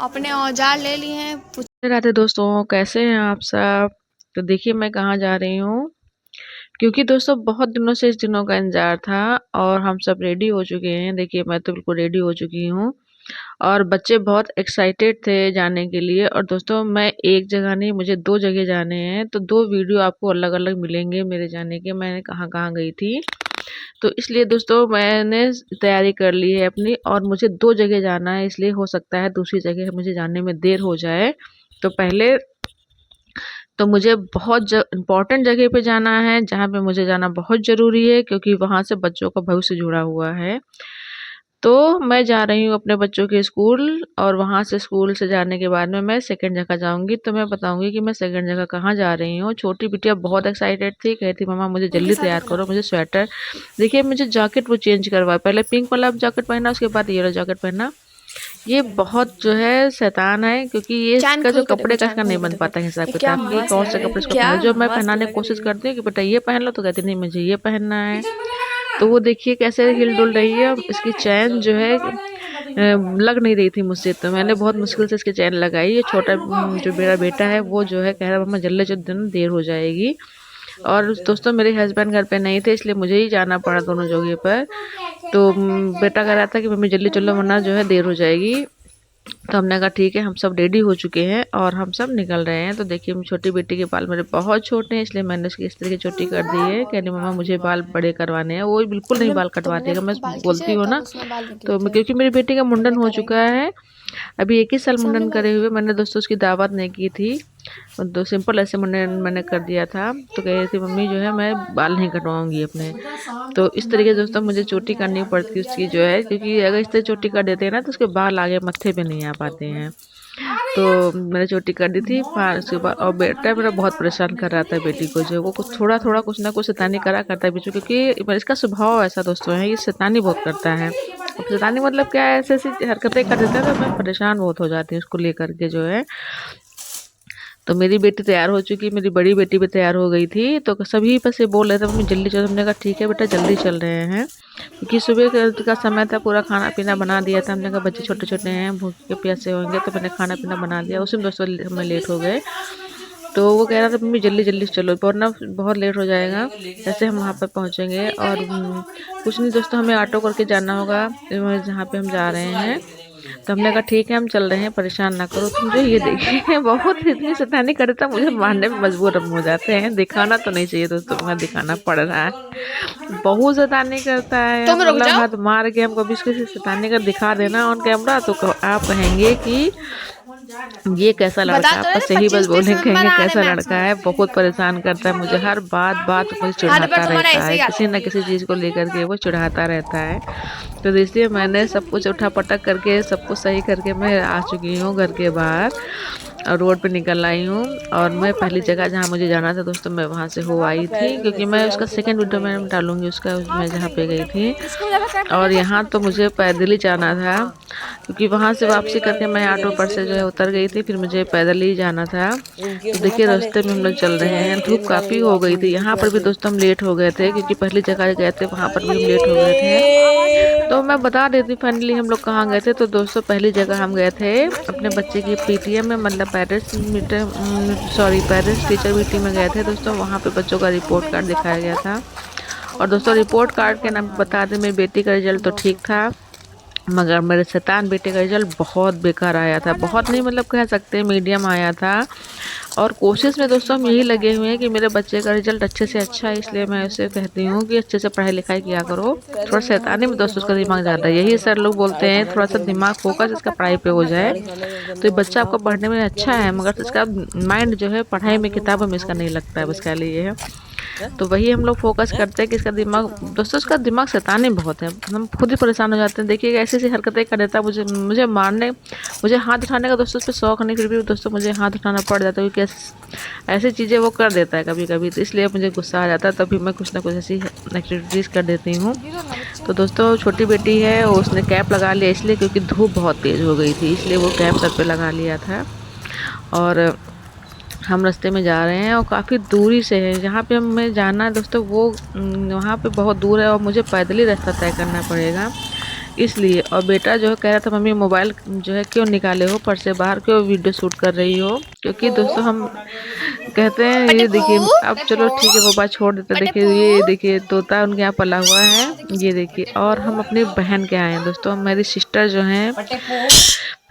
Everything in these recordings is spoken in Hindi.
अपने औजार ले लिए हैं। राधे दोस्तों, कैसे हैं आप सब। तो देखिए मैं कहाँ जा रही हूँ, क्योंकि दोस्तों बहुत दिनों से इस दिनों का इंतजार था और हम सब रेडी हो चुके हैं। देखिए मैं तो बिल्कुल रेडी हो चुकी हूँ और बच्चे बहुत एक्साइटेड थे जाने के लिए। और दोस्तों मैं एक जगह नहीं, मुझे 2 जगह जाने हैं, तो 2 वीडियो आपको अलग अलग मिलेंगे मेरे जाने के, मैंने कहाँ कहाँ गई थी। तो इसलिए दोस्तों मैंने तैयारी कर ली है अपनी, और मुझे 2 जगह जाना है, इसलिए हो सकता है दूसरी जगह मुझे जाने में देर हो जाए। तो पहले तो मुझे बहुत इम्पोर्टेंट जगह पे जाना है, जहाँ पे मुझे जाना बहुत ज़रूरी है, क्योंकि वहाँ से बच्चों का भविष्य जुड़ा हुआ है। तो मैं जा रही हूँ अपने बच्चों के स्कूल, और वहाँ से स्कूल से जाने के बाद में मैं सेकंड जगह जाऊँगी। तो मैं बताऊँगी कि मैं सेकंड जगह कहाँ जा रही हूँ। छोटी बिटिया बहुत एक्साइटेड थी, कहती मम्मा मुझे उनके जल्दी साथ तैयार रखना। करो, मुझे स्वेटर। देखिए मुझे जैकेट वो चेंज करवाया, पहले पिंक वाला जैकेट पहना, उसके बाद ये वाला जैकेट पहना। ये बहुत जो है शैतान है, क्योंकि ये चांद इसका जो खोल के देखो, कपड़े का चांद इसका नहीं खोल के बन देखो। पाता है हिसाब ये क्या किताब कि मस्त कौन लग से रही है, कपड़े इसको क्या पहना। जो मैं मस्त पहनाने की लग कोशिश रही है। करती हूँ कि बेटा ये पहन लो, तो कहती नहीं मुझे ये पहनना है। तो वो देखिए कैसे हिल डुल रही है। इसकी चैन जो है लग नहीं रही थी मुझसे, तो मैंने बहुत मुश्किल से इसकी चैन लगाई। ये छोटा जो मेरा बेटा है वो जो है कह रहा मम्मा जल्दी जल्दी देर हो जाएगी। और दोस्तों मेरे हस्बैंड घर पे नहीं थे, इसलिए मुझे ही जाना पड़ा दोनों जगह पर। तो बेटा कह रहा था कि मम्मी जल्दी चलो वरना जो है देर हो जाएगी। तो हमने कहा ठीक है, हम सब रेडी हो चुके हैं और हम सब निकल रहे हैं। तो देखिए छोटी बेटी के बाल मेरे बहुत छोटे हैं, इसलिए मैंने उसकी इस तरह की चोटी कर दी है। कहने मम्मा मुझे बाल बड़े करवाने हैं, वो बिल्कुल नहीं तुमने बाल तुमने कटवाती है। मैं बाल बोलती खींचे हूँ तब ना, उसमें बाल निकले तो थे। क्योंकि मेरी बेटी का मुंडन तुमने हो कराई चुका नहीं। है, अभी 21 साल सामने मुंडन बाल करे थे। हुए। मैंने दोस्तों उसकी दावत नहीं की थी, तो सिंपल ऐसे मुंडन मैंने कर दिया था। तो कह रही थी मम्मी जो है मैं बाल नहीं कटवाऊंगी अपने। तो इस तरीके से दोस्तों मुझे चोटी करनी पड़ती है उसकी जो है, क्योंकि अगर इस तरह चोटी कर देते हैं ना तो उसके बाल आगे मत्थे पे नहीं आ पाते हैं। तो मैंने चोटी कर दी थी उसके बाद। और बेटा मेरा बहुत परेशान कर रहा था बेटी को, जो वो कुछ थोड़ा थोड़ा कुछ ना कुछ शैतानी करा करता है बीच में, क्योंकि इसका स्वभाव ऐसा दोस्तों है, ये शैतानी बहुत करता है। अब शैतानी मतलब क्या है, ऐसी ऐसी हरकतें कर देता है, तो मैं परेशान बहुत हो जाती हूँ उसको लेकर के जो है। तो मेरी बेटी तैयार हो चुकी, मेरी बड़ी बेटी भी तैयार हो गई थी। तो सभी बस ये बोल रहे थे मम्मी जल्दी चलो। हमने कहा ठीक है बेटा जल्दी चल रहे हैं, क्योंकि सुबह का समय था, पूरा खाना पीना बना दिया था। हमने कहा बच्चे छोटे छोटे हैं, भूखे प्यासे होंगे, तो मैंने खाना पीना बना दिया। उसी में दोस्तों हमें लेट हो गए। तो वो कह रहा था मम्मी जल्दी जल्दी चलो वरना बहुत लेट हो जाएगा। जैसे हम वहाँ पर पहुँचेंगे, और कुछ नहीं दोस्तों, हमें ऑटो करके जाना होगा जहाँ पे हम जा रहे हैं। तो हमने कहा ठीक है हम चल रहे हैं, परेशान ना करो तुम। जो ये देखिए बहुत इतनी शैतानी करता, मुझे मारने में मजबूर हम हो जाते हैं। दिखाना तो नहीं चाहिए दोस्तों, मगर दिखाना पड़ रहा है। बहुत शैतानी करता है, तुम रुक मतलब जाओ। हद मार के हम कभी इसकी शैतानी कर दिखा देना ऑन कैमरा, तो आप कहेंगे कि ये कैसा लड़का बता है। तो आप रहे बस थे यही बस 25-30 बोलेंगे, नंबर कहेंगे आ रहे कैसा मैथ्स लड़का में। है। बहुत परेशान करता है मुझे, हर बात बात मुझे हर बार चिढ़ाता तुम्हारा रहता ऐसे है, ही किसी आता न है। किसी चीज़ को लेकर के वो चिढ़ाता रहता है। तो इसलिए मैंने सब कुछ उठा पटक करके सब कुछ सही करके मैं आ चुकी हूँ घर के बाहर, और रोड पे निकल आई हूँ। और मैं पहली जगह जहाँ मुझे जाना था दोस्तों, मैं वहाँ से हो आई थी, क्योंकि मैं उसका सेकंड वीडियो मैं डालूंगी उसका, मैं जहाँ पे गई थी। इसको ज्यादा टाइम और लगेगा। यहाँ तो मुझे पैदल ही जाना था, क्योंकि वहाँ से वापसी करके मैं ऑटो पर से जो है उतर गई थी, फिर मुझे पैदल ही जाना था। तो देखिए रास्ते में हम लोग चल रहे हैं, धूप काफ़ी हो गई थी। यहाँ पर भी दोस्तों हम लेट हो गए थे, क्योंकि पहली जगह गए थे वहाँ पर भी हम लेट हो गए थे। तो मैं बता देती फाइनली हम लोग कहाँ गए थे। तो दोस्तों पहली जगह हम गए थे अपने बच्चे की पीटीएम में, मतलब parents meter, sorry parents teacher meeting में गए थे दोस्तों। वहाँ पे बच्चों का रिपोर्ट कार्ड दिखाया गया था। और दोस्तों रिपोर्ट कार्ड के नाम बता दें, मेरी बेटी का रिजल्ट तो ठीक था, मगर मेरे शैतान बेटे का रिजल्ट बहुत बेकार आया था। बहुत नहीं मतलब कह सकते हैं मीडियम आया था। और कोशिश में दोस्तों हम यही लगे हुए हैं कि मेरे बच्चे का रिजल्ट अच्छे से अच्छा है, इसलिए मैं उसे कहती हूँ कि अच्छे से पढ़ाई लिखाई किया करो। थोड़ा शैतानी में दोस्तों उसका दिमाग ज़्यादा है, यही सर लोग बोलते हैं थोड़ा सा दिमाग फोकस इसका पढ़ाई पे हो जाए। तो ये बच्चा आपका पढ़ने में अच्छा है, मगर इसका माइंड जो है पढ़ाई में किताबों में इसका नहीं लगता है, बस कह लीजिए है। तो वही हम लोग फोकस करते हैं कि इसका दिमाग, दोस्तों इसका दिमाग शैतानी बहुत है, हम खुद ही परेशान हो जाते हैं। देखिए ऐसी ऐसी हरकतें कर देता है, मुझे मुझे मारने, मुझे हाथ उठाने का दोस्तों उस पर शौक नहीं, फिर भी दोस्तों मुझे हाथ उठाना पड़ जाता है, क्योंकि ऐसी चीज़ें वो कर देता है कभी कभी। तो इसलिए मुझे गुस्सा आ जाता है, तभी मैं कुछ ना कुछ ऐसी एक्टिविटीज़ कर देती हूँ। तो दोस्तों छोटी बेटी है, उसने कैप लगा लिया इसलिए क्योंकि धूप बहुत तेज़ हो गई थी, इसलिए वो कैप सर पे लगा लिया था। और हम रास्ते में जा रहे हैं, और काफ़ी दूरी से है जहाँ पे हमें जाना है दोस्तों, वो वहाँ पे बहुत दूर है और मुझे पैदल ही रास्ता तय करना पड़ेगा। इसलिए। और बेटा जो है कह रहा था मम्मी मोबाइल जो है क्यों निकाले हो पर्स से बाहर, क्यों वीडियो शूट कर रही हो। क्योंकि दोस्तों हम कहते हैं ये देखिए, अब चलो ठीक है वो बात छोड़ देते। देखिए ये देखिए तोता उनके यहाँ पला हुआ है, ये देखिए। और हम अपनी बहन के आए हैं दोस्तों, मेरी सिस्टर जो हैं,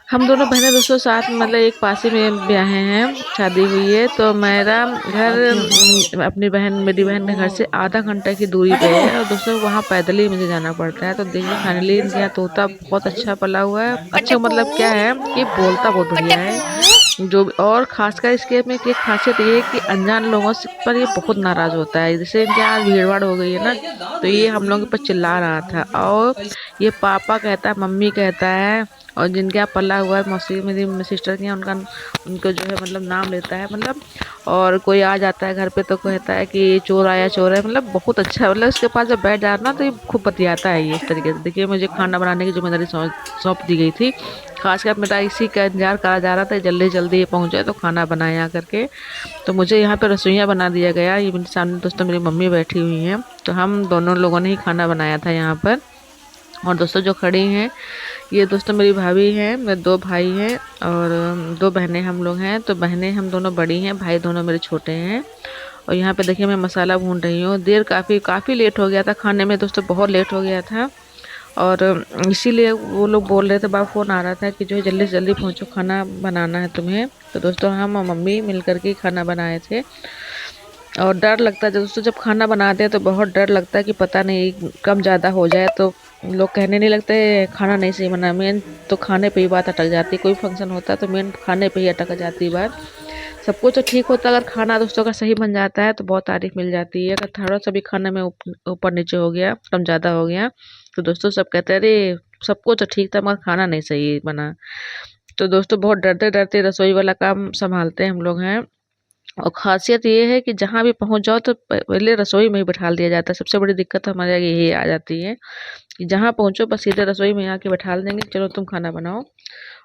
हम दोनों बहनें दोस्तों साथ में मतलब एक पास ही में ब्याहे हैं, शादी हुई है। तो मेरा घर अपनी बहन मेरी बहन के घर से आधा घंटा की दूरी पे है, और दोस्तों वहाँ पैदल ही मुझे जाना पड़ता है। तो देखिए फाइनली इनके यहाँ तोता बहुत अच्छा पला हुआ है। अच्छा मतलब क्या है कि बोलता बहुत बढ़िया है जो। और खासकर इसके में एक खासियत ये है कि अनजान लोगों से पर ये बहुत नाराज होता है। जैसे इनके यहाँ भीड़ भाड़ हो गई है ना, तो ये हम लोगों के ऊपर चिल्ला रहा था, और ये पापा कहता है, मम्मी कहता है, और जिनके यहाँ पला हुआ है मौसी मेरी सिस्टर के यहाँ, उनको जो है मतलब नाम लेता है मतलब। और कोई आ जाता है घर पे तो कहता है कि चोर आया चोर है, मतलब बहुत अच्छा। मतलब उसके पास जब बैठ जाता ना तो ये खूब बतियाता है ये इस तरीके से। देखिए मुझे खाना बनाने की जिम्मेदारी सौंप दी गई थी। खासकर मेरा इसी का इंतजार करा जा रहा था, जल्दी जल्दी ये पहुँच जाए तो खाना बनाए यहाँ करके। तो मुझे यहाँ पे रसोइयाँ बना दिया गया। ये मेरे सामने दोस्तों मेरी मम्मी बैठी हुई हैं, तो हम दोनों लोगों ने ही खाना बनाया था यहाँ पर। और दोस्तों जो खड़ी हैं ये दोस्तों मेरी भाभी हैं, मेरे 2 भाई हैं और 2 बहनें हम लोग हैं। तो बहनें हम दोनों बड़ी हैं, भाई दोनों मेरे छोटे हैं। और यहाँ पे देखिए मैं मसाला भून रही हूँ। देर काफ़ी लेट हो गया था खाने में दोस्तों, बहुत लेट हो गया था। और इसीलिए वो लोग बोल रहे थे, बाप फ़ोन आ रहा था कि जो है जल्दी से जल्दी पहुँचो, खाना बनाना है तुम्हें। तो दोस्तों हम और मम्मी मिल कर के खाना बनाए थे। और डर लगता है दोस्तों जब खाना बनाते हैं तो बहुत डर लगता है कि पता नहीं कम ज़्यादा हो जाए तो लोग कहने नहीं लगते खाना नहीं सही बना। मेन तो खाने पे ही बात अटक जाती है, कोई फंक्शन होता है तो मेन खाने पे ही अटक जाती है बात। सब कुछ तो ठीक होता है, अगर खाना दोस्तों का सही बन जाता है तो बहुत तारीफ मिल जाती है। अगर थोड़ा सा भी खाने में ऊपर नीचे हो गया, कम ज़्यादा हो गया, तो दोस्तों सब कहते हैं अरे सब कुछ तो ठीक था मगर खाना नहीं सही बना। तो दोस्तों बहुत डरते डरते रसोई वाला काम संभालते हम लोग हैं। और ख़ासियत ये है कि जहाँ भी पहुँच जाओ तो पहले रसोई में ही बैठा दिया जाता है। सबसे बड़ी दिक्कत हमारे आगे यही आ जाती है कि जहाँ पहुँचो बस सीधे रसोई में आके बैठा देंगे, चलो तुम खाना बनाओ।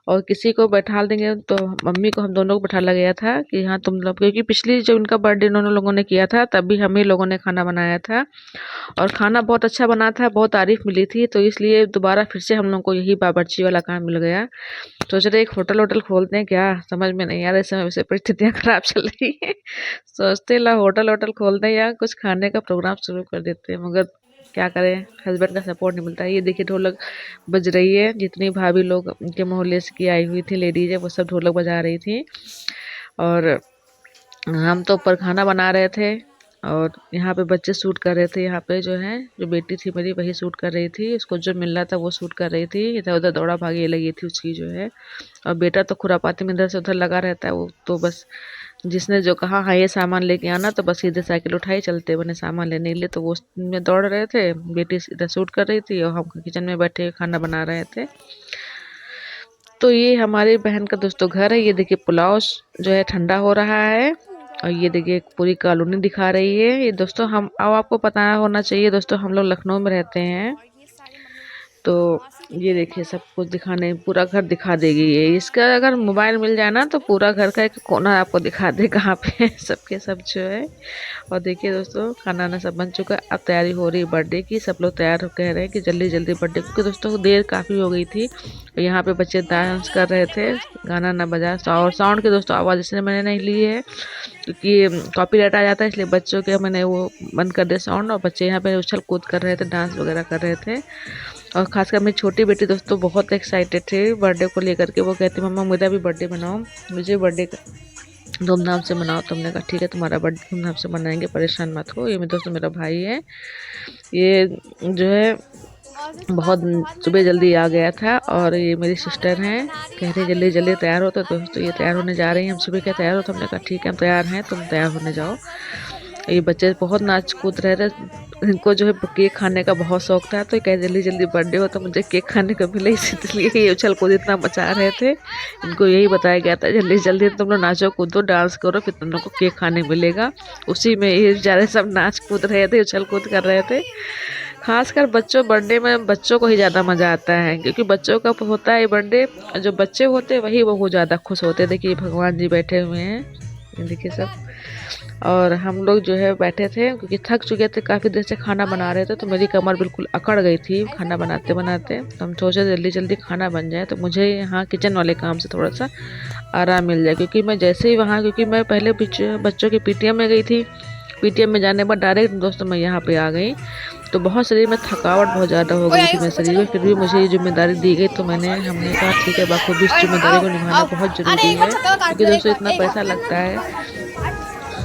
और किसी को बैठा देंगे तो मम्मी को हम दोनों को बैठाला गया था कि हाँ तुम लोग, क्योंकि पिछली जब उनका बर्थडे दोनों लोगों ने किया था तब भी हम ही लोगों ने खाना बनाया था, और खाना बहुत अच्छा बना था, बहुत तारीफ मिली थी। तो इसलिए दोबारा फिर से हम लोग को यही बावर्ची वाला काम मिल गया। सोच रहे एक होटल वोटल खोलते हैं क्या, समझ में नहीं आ रहा, इस समय वैसे परिस्थितियाँ खराब चल रही है। सोचते ला होटल वोटल खोलते हैं या कुछ खाने का प्रोग्राम शुरू कर देते हैं, मगर क्या करें हस्बैंड का सपोर्ट नहीं मिलता है। ये देखिए ढोलक बज रही है, जितनी भाभी लोग उनके मोहल्ले से की आई हुई थी लेडीज है वो सब ढोलक बजा रही थी। और हम तो ऊपर खाना बना रहे थे, और यहाँ पे बच्चे शूट कर रहे थे। यहाँ पे जो है जो बेटी थी मेरी वही शूट कर रही थी, उसको जो मिल रहा था वो शूट कर रही थी। इधर उधर दौड़ा भागी लगी थी उसकी जो है। और बेटा तो खुरापाती में इधर से उधर लगा रहता है, वो तो बस जिसने जो कहा हाँ ये सामान लेके आना तो बस सीधे साइकिल उठाई चलते बने सामान लेने के लिए। तो वो उसमें दौड़ रहे थे, बेटी इधर शूट कर रही थी और हम किचन में बैठे खाना बना रहे थे। तो ये हमारी बहन का दोस्तों घर है। ये देखिए पुलाव जो है ठंडा हो रहा है, और ये देखिए पूरी कॉलोनी दिखा रही है। ये दोस्तों हम अब आपको पता होना चाहिए दोस्तों हम लोग लखनऊ में रहते हैं। तो ये देखिए सब कुछ दिखाने, पूरा घर दिखा देगी ये। इसका अगर मोबाइल मिल जाए ना तो पूरा घर का एक कोना आपको दिखा दे कहाँ पे सबके सब जो है। और देखिए दोस्तों खाना वाना सब बन चुका है, अब तैयारी हो रही है बर्थडे की। सब लोग तैयार कह रहे हैं कि जल्दी जल्दी बर्थडे, क्योंकि दोस्तों देर काफ़ी हो गई थी। यहाँ पे बच्चे डांस कर रहे थे, गाना ना बजा, और साउंड की दोस्तों आवाज़ इसलिए मैंने नहीं ली है क्योंकि कॉपीराइट आ जाता है, इसलिए बच्चों के मैंने वो बंद कर दिया साउंड। और बच्चे यहाँ पे उछल कूद कर रहे थे, डांस वगैरह कर रहे थे। और खासकर मेरी छोटी बेटी दोस्तों बहुत एक्साइटेड थी बर्थडे को लेकर के। वो कहती मम्मा मेरा भी बर्थडे बनाओ, मुझे बर्थडे धूमधाम से मनाओ। तो हमने कहा ठीक है तुम्हारा बर्थडे धूमधाम से मनाएंगे, परेशान मत हो। ये मेरे दोस्तों मेरा भाई है, ये जो है बहुत सुबह जल्दी आ गया था। और ये मेरी सिस्टर हैं, कह रही जल्दी जल्दी तैयार हो। तो दोस्तों ये तैयार होने जा रही हैं, हम सुबह क्या तैयार हो, तो हमने कहा ठीक है हम तैयार हैं, तुम तैयार होने जाओ। ये बच्चे बहुत नाच कूद रहे थे, इनको जो है केक खाने का बहुत शौक था। तो कह जल्दी जल्दी बर्थडे हो तो मुझे केक खाने को मिले, इसलिए ये उछल कूद इतना मचा रहे थे। इनको यही बताया गया था जल्दी जल्दी तुम लोग नाचो कूदो डांस करो, फिर तुम लोग को केक खाने मिलेगा। उसी में ये बेचारे सब नाच कूद रहे थे, उछल कूद कर रहे थे। खासकर बच्चों बर्थडे में बच्चों को ही ज़्यादा मज़ा आता है, क्योंकि बच्चों का होता है बर्थडे, और जो बच्चे होते हैं वही बहुत ज़्यादा खुश होते हैं। देखिए भगवान जी बैठे हुए हैं, ये देखिए सब। और हम लोग जो है बैठे थे क्योंकि थक चुके थे, काफ़ी देर से खाना बना रहे थे, तो मेरी कमर बिल्कुल अकड़ गई थी खाना बनाते बनाते। तो हम सोचे जल्दी जल्दी खाना बन जाए तो मुझे यहाँ किचन वाले काम से थोड़ा सा आराम मिल जाए, क्योंकि मैं जैसे ही वहाँ, क्योंकि मैं पहले बच्चों के पीटीएम में गई थी, पीटीएम में जाने के बाद डायरेक्ट दोस्तों मैं यहाँ पे आ गई। तो बहुत शरीर में थकावट बहुत ज़्यादा हो गई थी मेरे शरीर में, फिर भी मुझे ये जिम्मेदारी दी गई, तो हमने कहा ठीक है बखूबी इस जिम्मेदारी को निभाना बहुत ज़रूरी है, क्योंकि दोस्तों इतना पैसा लगता है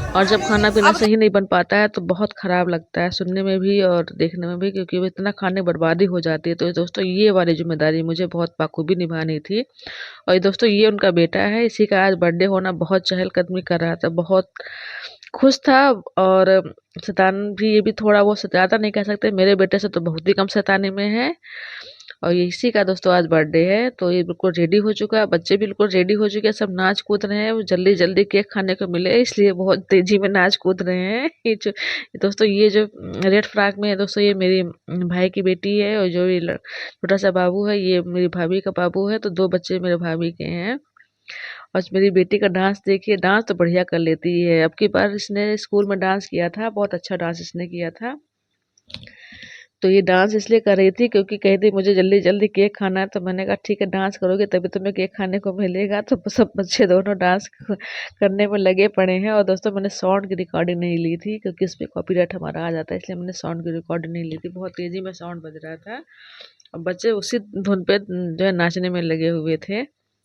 और जब खाना पीना सही नहीं बन पाता है तो बहुत ख़राब लगता है सुनने में भी और देखने में भी, क्योंकि वो इतना खाने बर्बादी हो जाती है। तो दोस्तों ये वाली जिम्मेदारी मुझे बहुत बखूबी निभानी थी। और दोस्तों ये उनका बेटा है, इसी का आज बर्थडे होना, बहुत चहलकदमी कर रहा था, बहुत खुश था। और शैतान भी, ये भी थोड़ा वो ज़्यादा नहीं कह सकते, मेरे बेटे से तो बहुत ही कम शैतानी में है। और ये इसी का दोस्तों आज बर्थडे है, तो ये बिल्कुल रेडी हो चुका है, बच्चे बिल्कुल रेडी हो चुके हैं, सब नाच कूद रहे हैं, जल्दी जल्दी केक खाने को मिले इसलिए बहुत तेजी में नाच कूद रहे हैं। ये जो रेड फ्रॉक में है दोस्तों, ये मेरी भाई की बेटी है, और जो ये छोटा सा बाबू है ये मेरी भाभी का बाबू है, तो 2 बच्चे मेरे भाभी के हैं। और मेरी बेटी का डांस देखिए, डांस तो बढ़िया कर लेती है। अब की बार इसने स्कूल में डांस किया था, बहुत अच्छा डांस इसने किया था। तो ये डांस इसलिए कर रही थी क्योंकि कही थी मुझे जल्दी जल्दी केक खाना है, तो मैंने कहा ठीक है डांस करोगे तभी तुम्हें केक खाने को मिलेगा। तो सब बच्चे दोनों डांस करने में लगे पड़े हैं। और दोस्तों मैंने साउंड की रिकॉर्डिंग नहीं ली थी क्योंकि इस पर कॉपीराइट हमारा आ जाता है, इसलिए मैंने साउंड की रिकॉर्डिंग नहीं ली थी। बहुत तेज़ी में साउंड बज रहा था और बच्चे उसी धुन पे जो है नाचने में लगे हुए थे,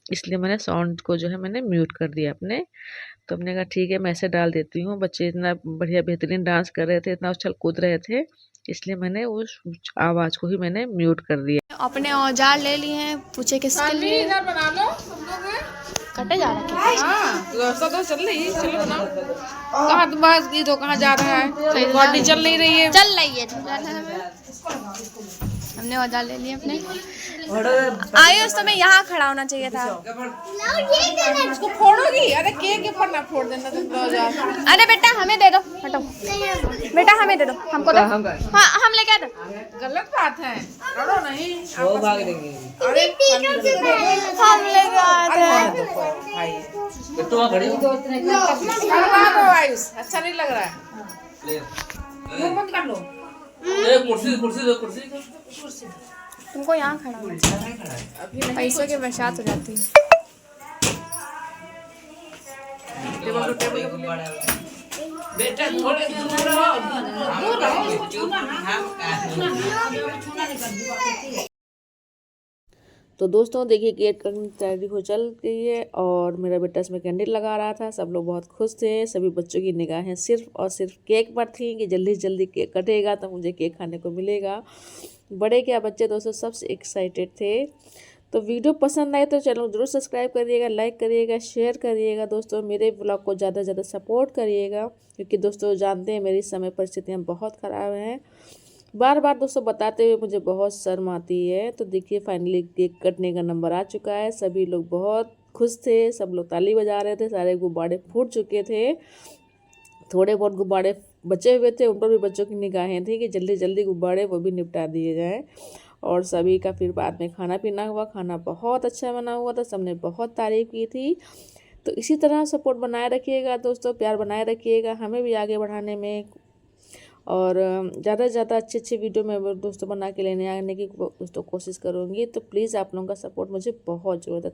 इसलिए मैंने साउंड को जो है मैंने म्यूट कर दिया अपने। तो हमने कहा ठीक है मैं ऐसे डाल देती हूँ, बच्चे इतना बढ़िया बेहतरीन डांस कर रहे थे, इतना उछल कूद रहे थे, इसलिए मैंने उस आवाज़ को ही मैंने म्यूट कर दिया। अपने औजार ले लिए हैं, पूछे किसके लिए। इधर बना लो हम लोग हैं। कटे जा रहा है। हाँ व्यवस्था तो चल रही है, चलो बनाओ। कहाँ तुम्हारा ये तो कहाँ जा रहा है, बॉडी चल नहीं रही है। चल रही है। हमने औजार ले लिए अपने। आयुष तुम्हें यहाँ खड़ा होना चाहिए था। इसको फोड़ोगी? अरे केक के ऊपर ना फोड़ देना तुम तो जा। अरे बेटा हमें दे दो, हटो बेटा हमें दे दो, हमको दो। हाँ हम लेके आ दो। गलत बात है, लड़ो नहीं। वो भाग देंगे। अरे हम लेके आते हैं। बिट्टू वहाँ खड़ी हो। आयुष अच्छा नहीं लग रहा है, मुंह बंद कर लो। कुर्सी तुमको यहाँ खड़ा होना चाहिए, पैसों की बरसात हो जाती है। बेटा थोड़े दूर रहो। तो दोस्तों देखिए केक कटिंग तैयारी हो चल गई है और मेरा बेटा इसमें कैंडल लगा रहा था, सब लोग बहुत खुश थे। सभी बच्चों की निगाहें सिर्फ और सिर्फ केक पर थी कि जल्दी से जल्दी केक कटेगा तो मुझे केक खाने को मिलेगा। बड़े क्या बच्चे दोस्तों सबसे एक्साइटेड थे। तो वीडियो पसंद आए तो चैनल जरूर सब्सक्राइब करिएगा, लाइक करिएगा, शेयर करिएगा। दोस्तों मेरे ब्लॉग को ज़्यादा से ज़्यादा सपोर्ट करिएगा, क्योंकि दोस्तों जानते हैं मेरी समय परिस्थितियाँ बहुत ख़राब हैं। बार बार दोस्तों बताते हुए मुझे बहुत शर्म आती है। तो देखिए फाइनली केक कटने का नंबर आ चुका है, सभी लोग बहुत खुश थे, सब लोग ताली बजा रहे थे, सारे गुब्बारे फूट चुके थे, थोड़े बहुत गुब्बारे बचे हुए थे, उन पर भी बच्चों की निगाहें थी कि जल्दी जल्दी गुब्बारे वो भी निपटा दिए जाएं। और सभी का फिर बाद में खाना पीना हुआ, खाना बहुत अच्छा बना हुआ था, सबने बहुत तारीफ़ की थी। तो इसी तरह सपोर्ट बनाए रखिएगा दोस्तों, प्यार बनाए रखिएगा हमें भी आगे बढ़ाने में, और ज़्यादा से ज़्यादा अच्छे अच्छे वीडियो मैं दोस्तों बना के लेने आने की दोस्तों कोशिश करूँगी। तो प्लीज़ आप लोगों का सपोर्ट मुझे बहुत ज़रूरत है।